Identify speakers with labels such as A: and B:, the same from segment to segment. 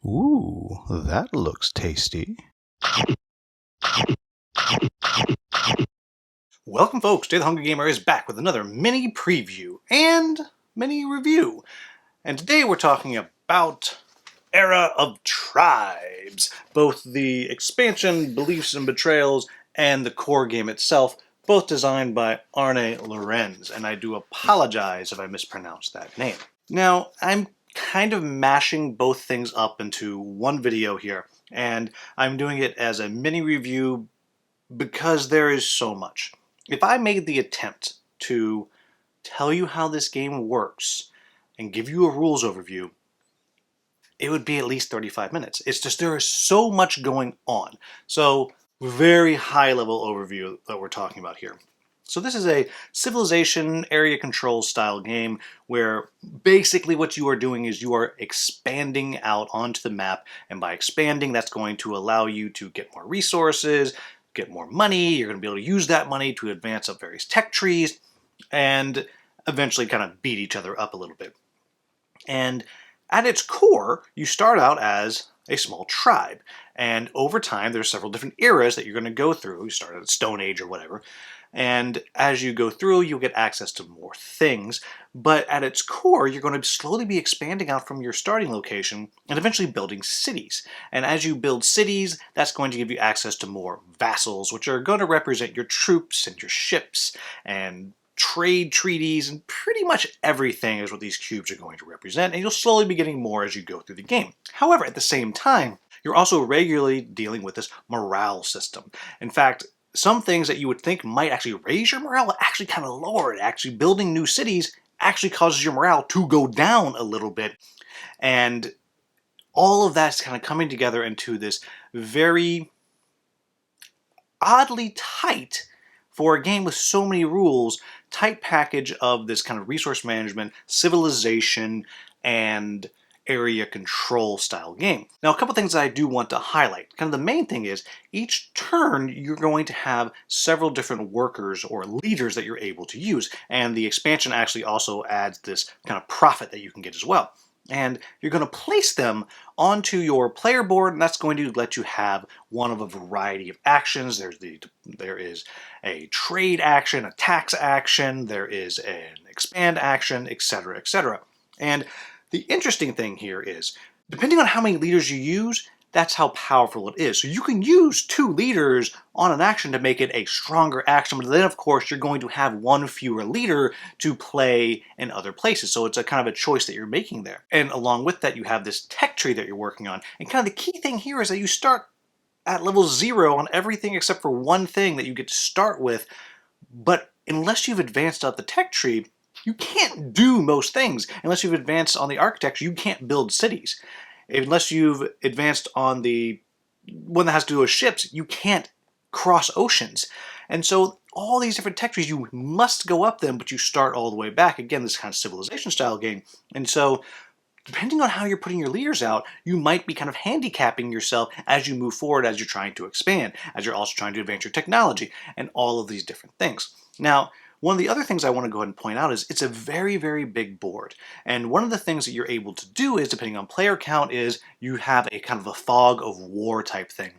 A: Ooh, that looks tasty. Welcome folks, Jay the Hungry Gamer is back with another mini preview and mini review. And today we're talking about Era of Tribes. Both the expansion, Beliefs and Betrayals, and the core game itself, both designed by Arne Lorenz, and I do apologize if I mispronounced that name. Now, I'm kind of mashing both things up into one video here, and I'm doing it as a mini review because there is so much. If I made the attempt to tell you how this game works and give you a rules overview, it would be at least 35 minutes. It's just there is so much going on. So very high level overview that we're talking about here. So this is a civilization area control style game where basically what you are doing is you are expanding out onto the map, and by expanding that's going to allow you to get more resources, get more money, you're going to be able to use that money to advance up various tech trees, and eventually kind of beat each other up a little bit. And at its core, you start out as a small tribe, and over time there's several different eras that you're going to go through. You start at the Stone Age or whatever, and as you go through you'll get access to more things, but at its core you're going to slowly be expanding out from your starting location and eventually building cities. And as you build cities, that's going to give you access to more vassals, which are going to represent your troops and your ships and trade treaties, and pretty much everything is what these cubes are going to represent, and you'll slowly be getting more as you go through the game. However, at the same time, you're also regularly dealing with this morale system. In fact, some things that you would think might actually raise your morale actually kind of lower it. Actually, building new cities actually causes your morale to go down a little bit, and all of that's kind of coming together into this very oddly tight, for a game with so many rules, tight package of this kind of resource management, civilization, and area control style game. Now, a couple things that I do want to highlight. Kind of the main thing is each turn you're going to have several different workers or leaders that you're able to use, and the expansion actually also adds this kind of profit that you can get as well. And you're going to place them onto your player board, and that's going to let you have one of a variety of actions. There is a trade action, a tax action, there is an expand action, etc., etc. And the interesting thing here is, depending on how many leaders you use, that's how powerful it is. So you can use 2 leaders on an action to make it a stronger action, but then of course you're going to have 1 fewer leader to play in other places. So it's a kind of a choice that you're making there. And along with that, you have this tech tree that you're working on. And kind of the key thing here is that you start at level 0 on everything except for one thing that you get to start with. But unless you've advanced up the tech tree, you can't do most things. Unless you've advanced on the architecture, you can't build cities. Unless you've advanced on the one that has to do with ships, you can't cross oceans. And so all these different tech trees, you must go up them, but you start all the way back. Again, this kind of civilization style game. And so depending on how you're putting your leaders out, you might be kind of handicapping yourself as you move forward, as you're trying to expand, as you're also trying to advance your technology, and all of these different things. Now, one of the other things I want to go ahead and point out is it's a very, very big board. And one of the things that you're able to do is, depending on player count, is you have a kind of a fog of war type thing.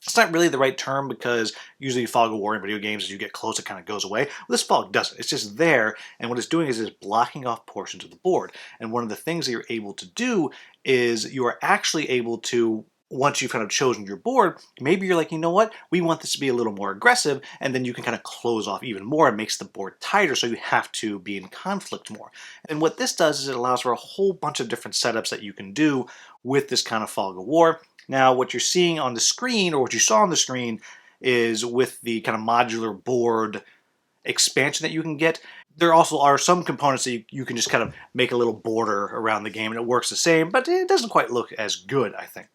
A: It's not really the right term because usually fog of war in video games, as you get close, it kind of goes away. Well, this fog doesn't. It's just there, and what it's doing is it's blocking off portions of the board. And one of the things that you're able to do is you are actually able to, once you've kind of chosen your board, maybe you're like, you know what, we want this to be a little more aggressive, and then you can kind of close off even more. It makes the board tighter, so you have to be in conflict more. And what this does is it allows for a whole bunch of different setups that you can do with this kind of fog of war. Now, what you're seeing on the screen, or what you saw on the screen, is with the kind of modular board expansion that you can get. There also are some components that you can just kind of make a little border around the game, and it works the same, but it doesn't quite look as good, I think.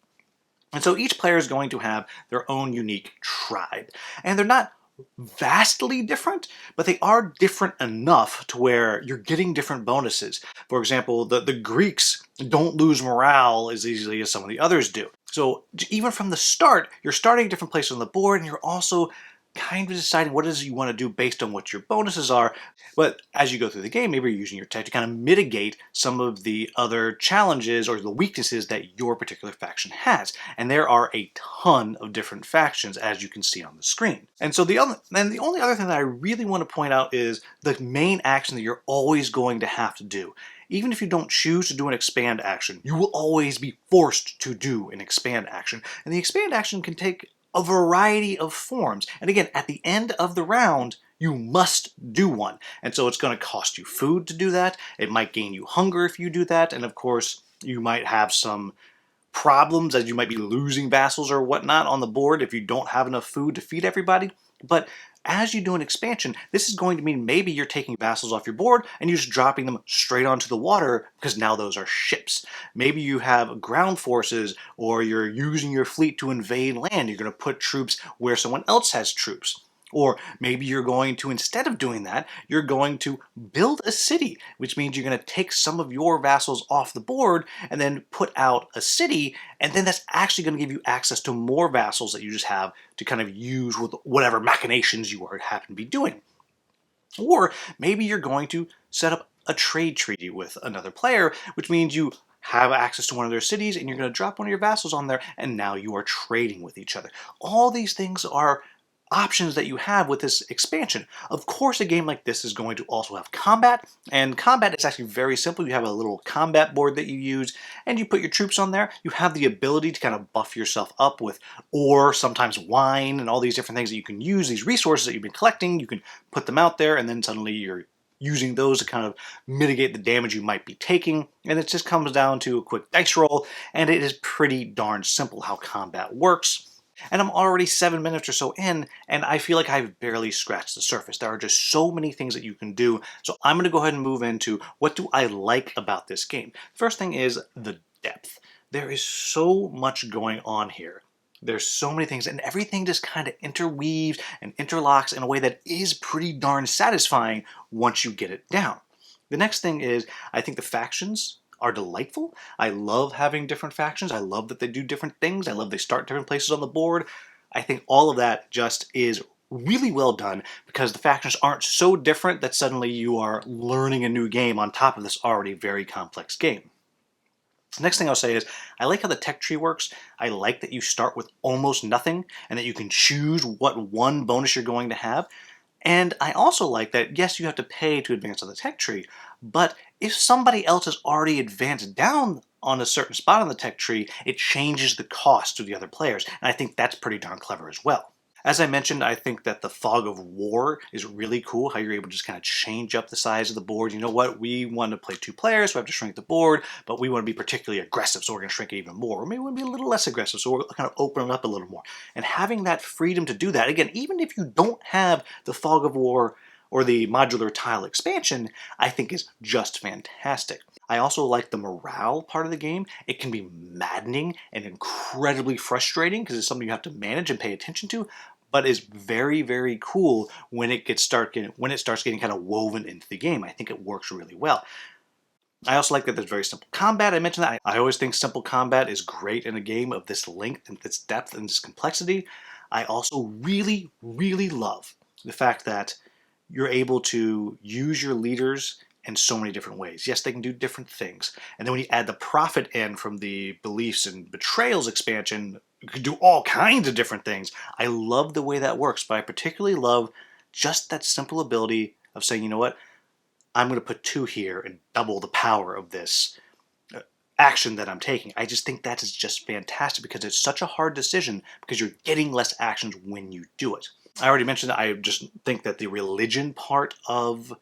A: And so each player is going to have their own unique tribe. And they're not vastly different, but they are different enough to where you're getting different bonuses. For example, the Greeks don't lose morale as easily as some of the others do. So even from the start, you're starting at different places on the board, and you're also kind of deciding what it is you want to do based on what your bonuses are. But as you go through the game, maybe you're using your tech to kind of mitigate some of the other challenges or the weaknesses that your particular faction has. And there are a ton of different factions, as you can see on the screen. And so the only other thing that I really want to point out is the main action that you're always going to have to do. Even if you don't choose to do an expand action, you will always be forced to do an expand action. And the expand action can take a variety of forms. And again, at the end of the round, you must do one. And so it's going to cost you food to do that. It might gain you hunger if you do that. And of course, you might have some problems as you might be losing vassals or whatnot on the board if you don't have enough food to feed everybody. But as you do an expansion, this is going to mean maybe you're taking vassals off your board and you're just dropping them straight onto the water because now those are ships. Maybe you have ground forces or you're using your fleet to invade land. You're going to put troops where someone else has troops. Or maybe you're going to, instead of doing that, you're going to build a city, which means you're going to take some of your vassals off the board and then put out a city, and then that's actually going to give you access to more vassals that you just have to kind of use with whatever machinations you happen to be doing. Or maybe you're going to set up a trade treaty with another player, which means you have access to one of their cities and you're going to drop one of your vassals on there, and now you are trading with each other. All these things are options that you have with this expansion. Of course, a game like this is going to also have combat, and combat is actually very simple. You have a little combat board that you use, and you put your troops on there. You have the ability to kind of buff yourself up with ore, sometimes wine, and all these different things that you can use. These resources that you've been collecting, you can put them out there, and then suddenly you're using those to kind of mitigate the damage you might be taking. And it just comes down to a quick dice roll, and it is pretty darn simple how combat works. And I'm already 7 minutes or so in, and I feel like I've barely scratched the surface. There are just so many things that you can do. So I'm going to go ahead and move into what do I like about this game. First thing is the depth. There is so much going on here. There's so many things, and everything just kind of interweaves and interlocks in a way that is pretty darn satisfying once you get it down. The next thing is, I think the factions are delightful. I love having different factions. I love that they do different things. I love they start different places on the board. I think all of that just is really well done because the factions aren't so different that suddenly you are learning a new game on top of this already very complex game. The next thing I'll say is, I like how the tech tree works. I like that you start with almost nothing and that you can choose what one bonus you're going to have. And I also like that, yes, you have to pay to advance on the tech tree, but if somebody else has already advanced down on a certain spot on the tech tree, it changes the cost to the other players, and I think that's pretty darn clever as well. As I mentioned, I think that the fog of war is really cool, how you're able to just kind of change up the size of the board. You know what, we want to play 2 players, so we have to shrink the board, but we want to be particularly aggressive, so we're going to shrink it even more. Or maybe we want to be a little less aggressive, so we're kind of open it up a little more. And having that freedom to do that, again, even if you don't have the fog of war or the modular tile expansion, I think is just fantastic. I also like the morale part of the game. It can be maddening and incredibly frustrating because it's something you have to manage and pay attention to, but is very, very cool when it starts getting kind of woven into the game. I think it works really well. I also like that there's very simple combat. I mentioned that. I always think simple combat is great in a game of this length and this depth and this complexity. I also really, really love the fact that you're able to use your leaders in so many different ways. Yes, they can do different things. And then when you add the profit in from the beliefs and betrayals expansion, you can do all kinds of different things. I love the way that works, but I particularly love just that simple ability of saying, you know what, I'm going to put 2 here and double the power of this action that I'm taking. I just think that is just fantastic because it's such a hard decision because you're getting less actions when you do it. I already mentioned that I just think that the religion part of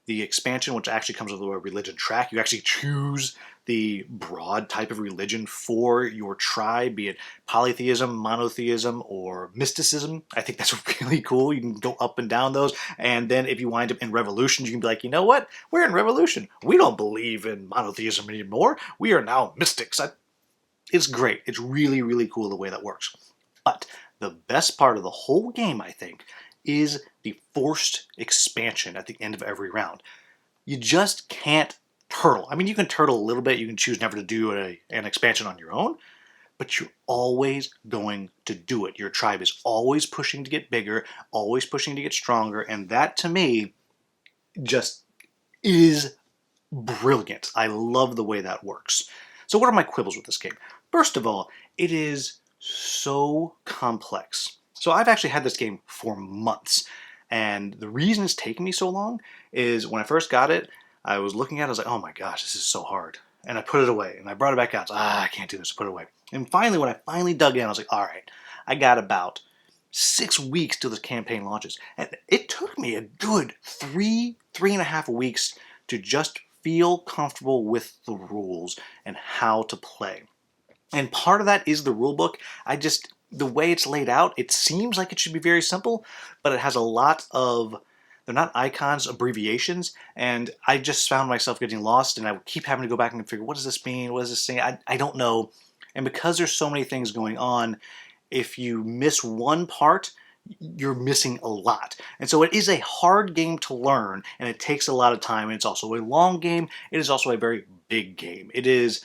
A: the expansion, which actually comes with a religion track, you actually choose the broad type of religion for your tribe, be it polytheism, monotheism, or mysticism. I think that's really cool. You can go up and down those. And then if you wind up in revolution, you can be like, you know what? We're in revolution. We don't believe in monotheism anymore. We are now mystics. It's great. It's really, really cool the way that works. But the best part of the whole game, I think, is the forced expansion at the end of every round. You just can't turtle. I mean, you can turtle a little bit. You can choose never to do an expansion on your own. but you're always going to do it. Your tribe is always pushing to get bigger, always pushing to get stronger, and that to me just is brilliant. I love the way that works. So what are my quibbles with this game? First of all, it is so complex. So I've actually had this game for months, and the reason it's taken me so long is when I first got it, I was looking at it, I was like, oh my gosh, this is so hard. And I put it away, and I brought it back out. I can't do this, put it away. And finally, when I finally dug in, I was like, all right, I got about 6 weeks till this campaign launches. And it took me a good 3.5 weeks to just feel comfortable with the rules and how to play. And part of that is the rule book. The way it's laid out, it seems like it should be very simple, but it has a lot of, they're not icons, abbreviations, and I just found myself getting lost, and I would keep having to go back and figure, what does this mean? What does this say? I don't know. And because there's so many things going on, if you miss one part, you're missing a lot. And so it is a hard game to learn, and it takes a lot of time, and it's also a long game. It is also a very big game. It is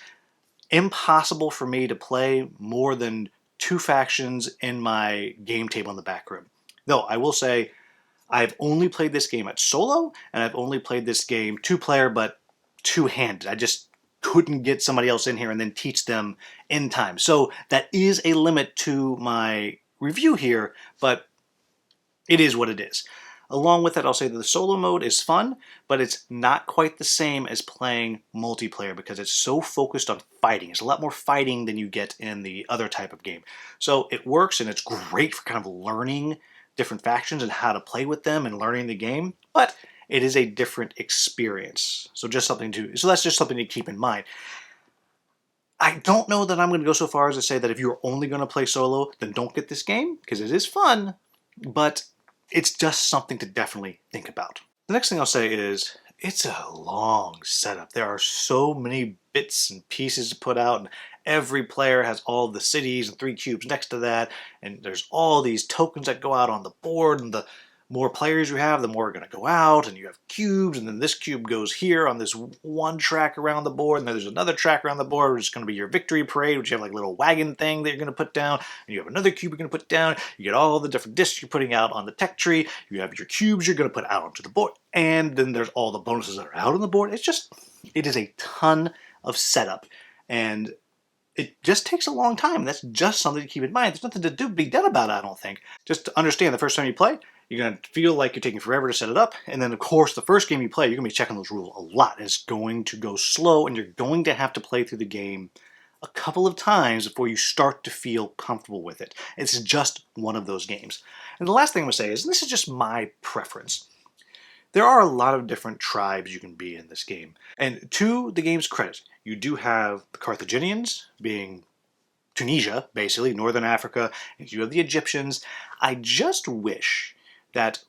A: impossible for me to play more than 2 factions in my game table in the back room. Though I will say, I've only played this game at solo, and I've only played this game 2-player, but 2-handed. I just couldn't get somebody else in here and then teach them in time. So that is a limit to my review here, but it is what it is. Along with that, I'll say that the solo mode is fun, but it's not quite the same as playing multiplayer because it's so focused on fighting. It's a lot more fighting than you get in the other type of game. So it works, and it's great for kind of learning different factions and how to play with them and learning the game, but it is a different experience. So that's just something to keep in mind. I don't know that I'm going to go so far as to say that if you're only going to play solo, then don't get this game, because it is fun, but it's just something to definitely think about. The next thing I'll say is, it's a long setup. There are so many bits and pieces to put out, and every player has all the cities and 3 cubes next to that, and there's all these tokens that go out on the board, and the more players you have, the more are going to go out, and you have cubes, and then this cube goes here on this one track around the board, and then there's another track around the board, which is going to be your victory parade, which you have like a little wagon thing that you're going to put down, and you have another cube you're going to put down, you get all the different discs you're putting out on the tech tree, you have your cubes you're going to put out onto the board, and then there's all the bonuses that are out on the board. It is a ton of setup, and it just takes a long time. That's just something to keep in mind. There's nothing to be done about it, I don't think. Just to understand, the first time you play, you're going to feel like you're taking forever to set it up. And then, of course, the first game you play, you're going to be checking those rules a lot. And it's going to go slow, and you're going to have to play through the game a couple of times before you start to feel comfortable with it. It's just one of those games. And the last thing I'm going to say is, and this is just my preference, there are a lot of different tribes you can be in this game. And to the game's credit, you do have the Carthaginians, being Tunisia, basically, Northern Africa, and you have the Egyptians. I just wish that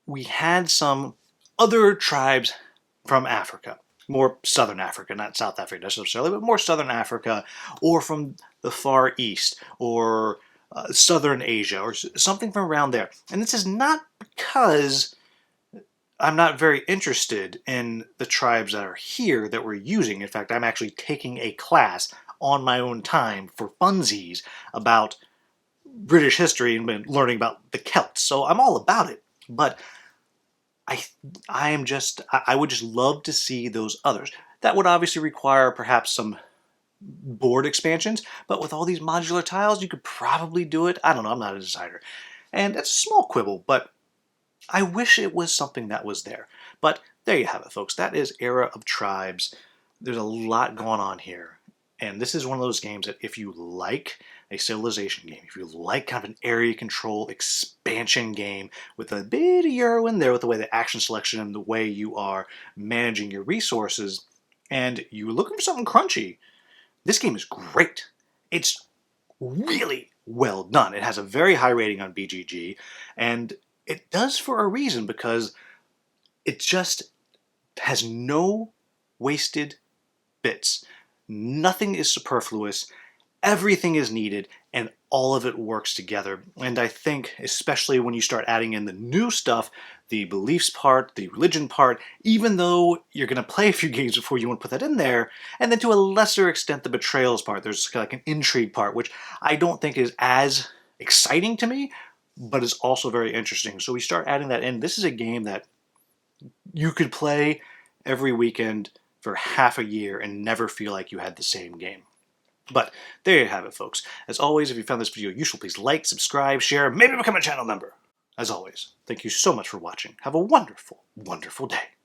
A: we had some other tribes from Africa. More Southern Africa, not South Africa necessarily, but more Southern Africa, or from the Far East, or Southern Asia, or something from around there. And this is not because I'm not very interested in the tribes that are here that we're using. In fact, I'm actually taking a class on my own time for funsies about British history and learning about the Celts. So I'm all about it. But I would just love to see those others. That would obviously require perhaps some board expansions, but with all these modular tiles, you could probably do it. I don't know, I'm not a designer. And that's a small quibble, but I wish it was something that was there. But there you have it, folks. That is Era of Tribes. There's a lot going on here. And this is one of those games that if you like a civilization game, if you like kind of an area control expansion game with a bit of Euro in there with the way the action selection and the way you are managing your resources, and you're looking for something crunchy, this game is great. It's really well done. It has a very high rating on BGG, and it does for a reason, because it just has no wasted bits. Nothing is superfluous. Everything is needed and all of it works together. And I think especially when you start adding in the new stuff, the beliefs part, the religion part, even though you're going to play a few games before you want to put that in there, and then to a lesser extent the betrayals part, there's kind of like an intrigue part, which I don't think is as exciting to me, but is also very interesting. So we start adding that in. This is a game that you could play every weekend for half a year and never feel like you had the same game. But there you have it, folks. As always, if you found this video useful, please like, subscribe, share, maybe become a channel member. As always, thank you so much for watching. Have a wonderful, wonderful day.